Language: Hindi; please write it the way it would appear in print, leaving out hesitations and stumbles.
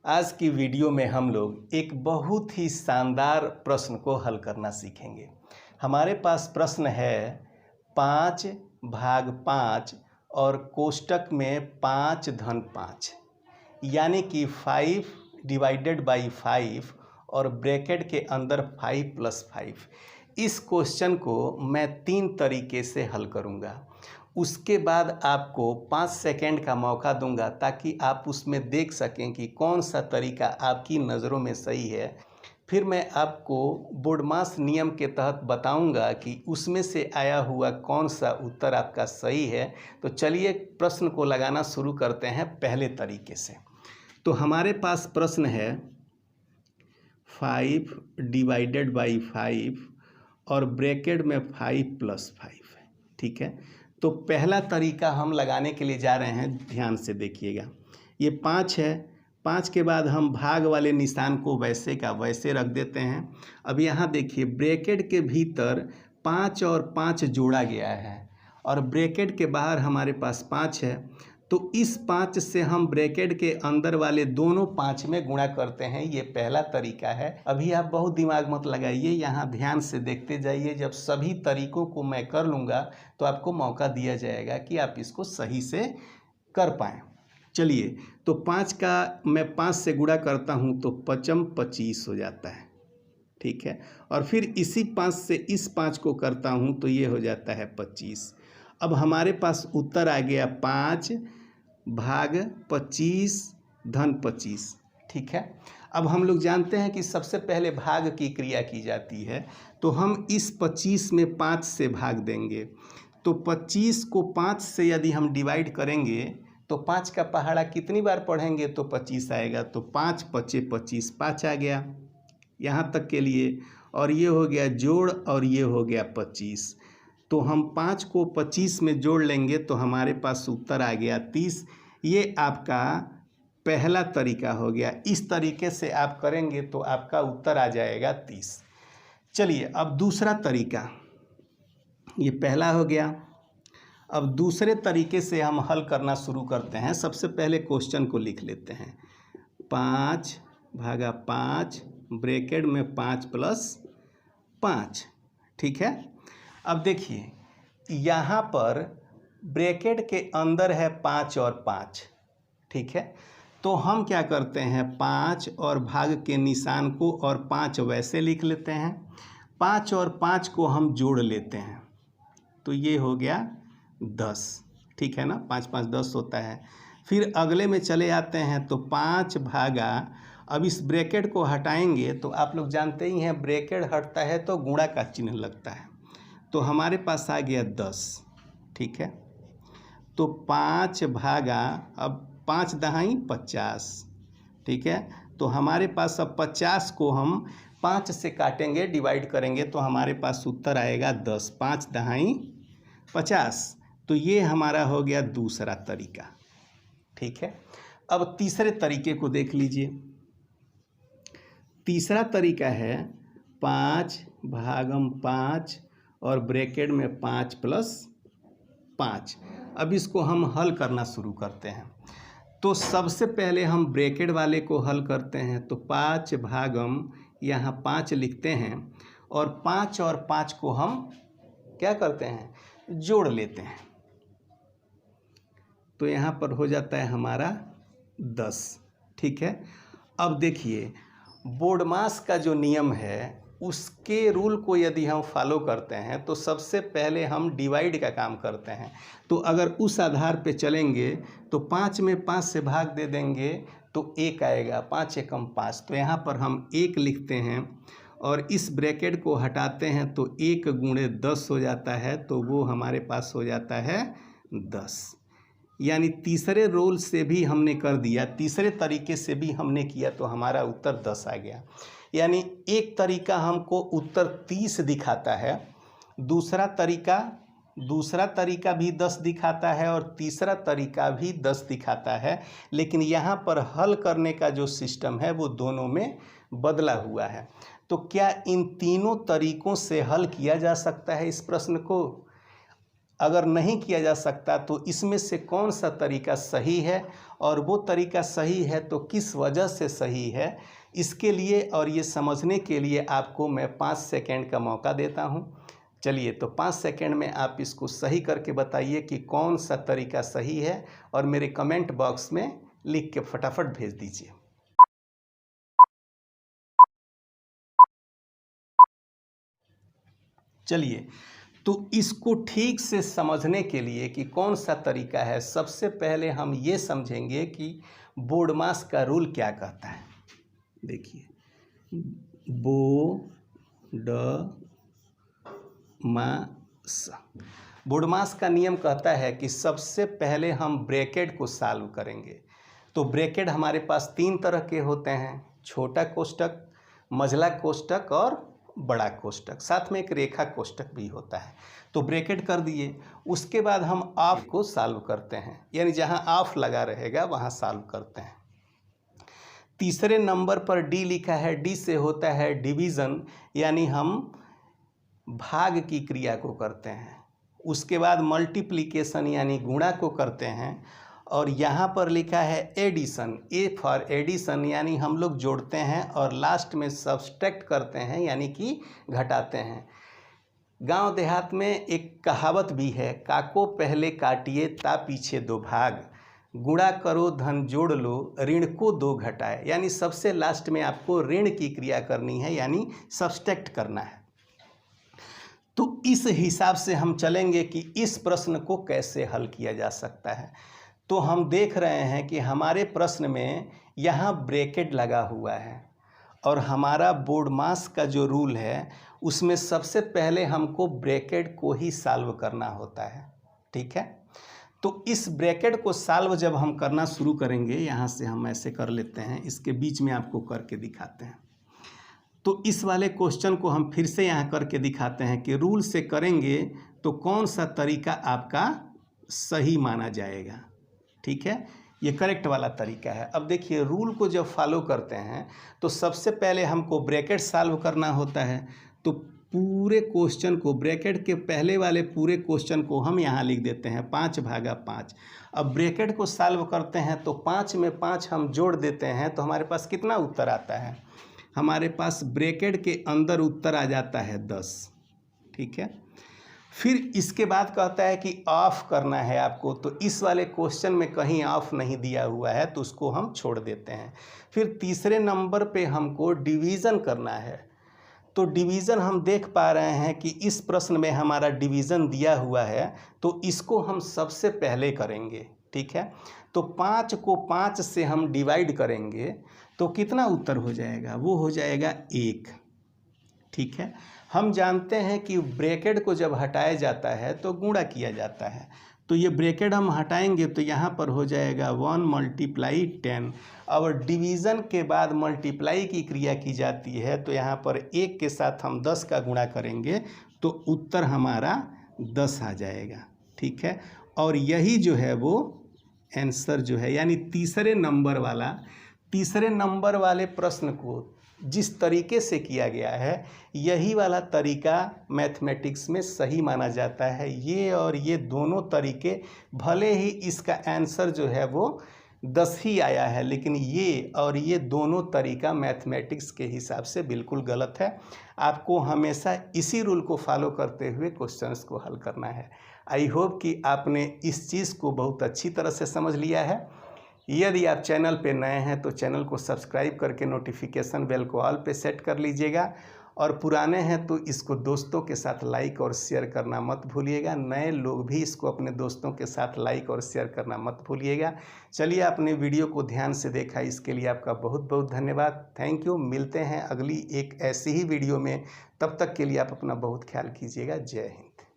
आज की वीडियो में हम लोग एक बहुत ही शानदार प्रश्न को हल करना सीखेंगे। हमारे पास प्रश्न है 5/5 और कोष्टक में 5-5 यानी कि 5/5 और ब्रैकेट के अंदर 5+5। इस क्वेश्चन को मैं 3 तरीके से हल करूँगा। उसके बाद आपको 5 सेकेंड का मौका दूंगा ताकि आप उसमें देख सकें कि कौन सा तरीका आपकी नज़रों में सही है। फिर मैं आपको बोडमास नियम के तहत बताऊंगा कि उसमें से आया हुआ कौन सा उत्तर आपका सही है। तो चलिए प्रश्न को लगाना शुरू करते हैं पहले तरीके से। तो हमारे पास प्रश्न है 5/5 और ब्रैकेट में 5+5, ठीक है। तो पहला तरीका हम लगाने के लिए जा रहे हैं, ध्यान से देखिएगा। ये 5 है, 5 के बाद हम भाग वाले निशान को वैसे का वैसे रख देते हैं। अब यहाँ देखिए ब्रैकेट के भीतर 5 और 5 जोड़ा गया है और ब्रैकेट के बाहर हमारे पास 5 है। तो इस 5 से हम ब्रैकेट के अंदर वाले दोनों 5 में गुणा करते हैं। ये पहला तरीका है। अभी आप बहुत दिमाग मत लगाइए, यहाँ ध्यान से देखते जाइए। जब सभी तरीकों को मैं कर लूँगा तो आपको मौका दिया जाएगा कि आप इसको सही से कर पाएँ। चलिए, तो 5 का मैं 5 से गुणा करता हूँ तो 5×5 हो जाता है, ठीक है। और फिर इसी 5 से इस 5 को करता हूँ तो ये हो जाता है 25। अब हमारे पास उत्तर आ गया 5/25 ठीक है। अब हम लोग जानते हैं कि सबसे पहले भाग की क्रिया की जाती है, तो हम इस 25 में 5 से भाग देंगे। तो 25 को 5 से यदि हम डिवाइड करेंगे तो 5 का पहाड़ा कितनी बार पढ़ेंगे तो 25 आएगा। तो 5×5 = 25, 5 आ गया यहाँ तक के लिए। और ये हो गया जोड़ और ये हो गया 25। तो हम 5 को 25 में जोड़ लेंगे तो हमारे पास उत्तर आ गया 30। ये आपका पहला तरीका हो गया। इस तरीके से आप करेंगे तो आपका उत्तर आ जाएगा 30। चलिए, अब दूसरा तरीका, ये पहला हो गया। अब दूसरे तरीके से हम हल करना शुरू करते हैं। सबसे पहले क्वेश्चन को लिख लेते हैं। 5/5 ब्रैकेट में 5+5, ठीक है। अब देखिए यहाँ पर ब्रैकेट के अंदर है 5 और 5, ठीक है। तो हम क्या करते हैं, 5 और भाग के निशान को और 5 वैसे लिख लेते हैं। 5 और 5 को हम जोड़ लेते हैं तो ये हो गया 10, ठीक है ना। 5×5 = 10 होता है। फिर अगले में चले आते हैं तो 5 अब इस ब्रैकेट को हटाएंगे तो आप लोग जानते ही हैं ब्रैकेट हटता है तो गुणा का चिन्ह लगता है। तो हमारे पास आ गया 10, ठीक है। तो 5 अब 5×10 = 50, ठीक है। तो हमारे पास अब 50 को हम 5 से काटेंगे, डिवाइड करेंगे तो हमारे पास उत्तर आएगा 10। 5×10 = 50। तो ये हमारा हो गया दूसरा तरीका, ठीक है। अब तीसरे तरीके को देख लीजिए। तीसरा तरीका है 5/5 और ब्रैकेट में 5+5। अब इसको हम हल करना शुरू करते हैं। तो सबसे पहले हम ब्रैकेट वाले को हल करते हैं। तो 5 यहाँ 5 लिखते हैं और 5 और 5 को हम क्या करते हैं, जोड़ लेते हैं। तो यहाँ पर हो जाता है हमारा 10, ठीक है। अब देखिए बोडमास का जो नियम है उसके रूल को यदि हम फॉलो करते हैं तो सबसे पहले हम डिवाइड का काम करते हैं। तो अगर उस आधार पे चलेंगे तो 5 में 5 से भाग दे देंगे तो 1 आएगा। 5×1 = 5। तो यहाँ पर हम 1 लिखते हैं और इस ब्रैकेट को हटाते हैं तो 1×10 हो जाता है। तो वो हमारे पास हो जाता है 10। यानी तीसरे रोल से भी हमने कर दिया, तीसरे तरीके से भी हमने किया तो हमारा उत्तर 10 आ गया। यानी एक तरीका हमको उत्तर 30 दिखाता है, दूसरा तरीका भी 10 दिखाता है और तीसरा तरीका भी 10 दिखाता है। लेकिन यहाँ पर हल करने का जो सिस्टम है वो दोनों में बदला हुआ है। तो क्या इन तीनों तरीकों से हल किया जा सकता है इस प्रश्न को? अगर नहीं किया जा सकता तो इसमें से कौन सा तरीका सही है, और वो तरीका सही है तो किस वजह से सही है, इसके लिए और ये समझने के लिए आपको मैं 5 सेकंड का मौका देता हूँ। चलिए, तो 5 सेकंड में आप इसको सही करके बताइए कि कौन सा तरीका सही है, और मेरे कमेंट बॉक्स में लिख के फटाफट भेज दीजिए। चलिए, तो इसको ठीक से समझने के लिए कि कौन सा तरीका है, सबसे पहले हम ये समझेंगे कि बोर्डमास का रूल क्या कहता है। देखिए, बोर्डमास का नियम कहता है कि सबसे पहले हम ब्रैकेट को सॉल्व करेंगे। तो ब्रैकेट हमारे पास 3 तरह के होते हैं, छोटा कोष्ठक, मझला कोष्ठक और बड़ा कोष्ठक, साथ में एक रेखा कोष्ठक भी होता है। तो ब्रैकेट कर दिए, उसके बाद हम ऑफ को सॉल्व करते हैं, यानी जहां ऑफ लगा रहेगा वहां सॉल्व करते हैं। तीसरे नंबर पर डी लिखा है, डी से होता है डिवीज़न, यानी हम भाग की क्रिया को करते हैं। उसके बाद मल्टीप्लिकेशन यानी गुणा को करते हैं, और यहाँ पर लिखा है एडिशन, ए फॉर एडिशन, यानी हम लोग जोड़ते हैं, और लास्ट में सब्सट्रैक्ट करते हैं यानी कि घटाते हैं। गांव देहात में एक कहावत भी है, काको पहले काटिए ता पीछे 2 भाग, गुणा करो धन जोड़ लो ऋण को 2 घटाए, यानी सबसे लास्ट में आपको ऋण की क्रिया करनी है, यानी सब्सट्रैक्ट करना है। तो इस हिसाब से हम चलेंगे कि इस प्रश्न को कैसे हल किया जा सकता है। तो हम देख रहे हैं कि हमारे प्रश्न में यहाँ ब्रैकेट लगा हुआ है, और हमारा बोर्डमास का जो रूल है उसमें सबसे पहले हमको ब्रैकेट को ही सॉल्व करना होता है। ठीक है, तो इस ब्रैकेट को सॉल्व जब हम करना शुरू करेंगे, यहाँ से हम ऐसे कर लेते हैं, इसके बीच में आपको करके दिखाते हैं। तो इस वाले क्वेश्चन को हम फिर से यहाँ करके दिखाते हैं कि रूल से करेंगे तो कौन सा तरीका आपका सही माना जाएगा। ठीक है, ये करेक्ट वाला तरीका है। अब देखिए, रूल को जब फॉलो करते हैं तो सबसे पहले हमको ब्रैकेट सॉल्व करना होता है। तो पूरे क्वेश्चन को, ब्रैकेट के पहले वाले पूरे क्वेश्चन को हम यहाँ लिख देते हैं 5/5। अब ब्रैकेट को सॉल्व करते हैं तो 5 में 5 हम जोड़ देते हैं, तो हमारे पास कितना उत्तर आता है, हमारे पास ब्रैकेट के अंदर उत्तर आ जाता है 10। ठीक है, फिर इसके बाद कहता है कि ऑफ करना है आपको, तो इस वाले क्वेश्चन में कहीं ऑफ नहीं दिया हुआ है तो उसको हम छोड़ देते हैं। फिर तीसरे नंबर पे हमको डिवीज़न करना है, तो डिवीज़न हम देख पा रहे हैं कि इस प्रश्न में हमारा डिवीज़न दिया हुआ है, तो इसको हम सबसे पहले करेंगे। ठीक है, तो 5 को 5 से हम डिवाइड करेंगे तो कितना उत्तर हो जाएगा, वो हो जाएगा 1। ठीक है, हम जानते हैं कि ब्रैकेट को जब हटाया जाता है तो गुणा किया जाता है, तो ये ब्रैकेट हम हटाएंगे तो यहाँ पर हो जाएगा 1 × 10। और डिवीज़न के बाद मल्टीप्लाई की क्रिया की जाती है, तो यहाँ पर 1 के साथ हम 10 का गुणा करेंगे तो उत्तर हमारा 10 आ जाएगा। ठीक है, और यही जो है वो आंसर जो है, यानी तीसरे नंबर वाले प्रश्न को जिस तरीके से किया गया है, यही वाला तरीका मैथमेटिक्स में सही माना जाता है। ये और ये दोनों तरीके, भले ही इसका आंसर जो है वो 10 ही आया है, लेकिन ये और ये दोनों तरीका मैथमेटिक्स के हिसाब से बिल्कुल गलत है। आपको हमेशा इसी रूल को फॉलो करते हुए क्वेश्चंस को हल करना है। आई होप कि आपने इस चीज़ को बहुत अच्छी तरह से समझ लिया है। यदि आप चैनल पे नए हैं तो चैनल को सब्सक्राइब करके नोटिफिकेशन बेल को ऑल पे सेट कर लीजिएगा, और पुराने हैं तो इसको दोस्तों के साथ लाइक और शेयर करना मत भूलिएगा। नए लोग भी इसको अपने दोस्तों के साथ लाइक और शेयर करना मत भूलिएगा। चलिए, आपने वीडियो को ध्यान से देखा, इसके लिए आपका बहुत बहुत धन्यवाद। Thank you. मिलते हैं अगली एक ऐसी ही वीडियो में, तब तक के लिए आप अपना बहुत ख्याल कीजिएगा। जय हिंद।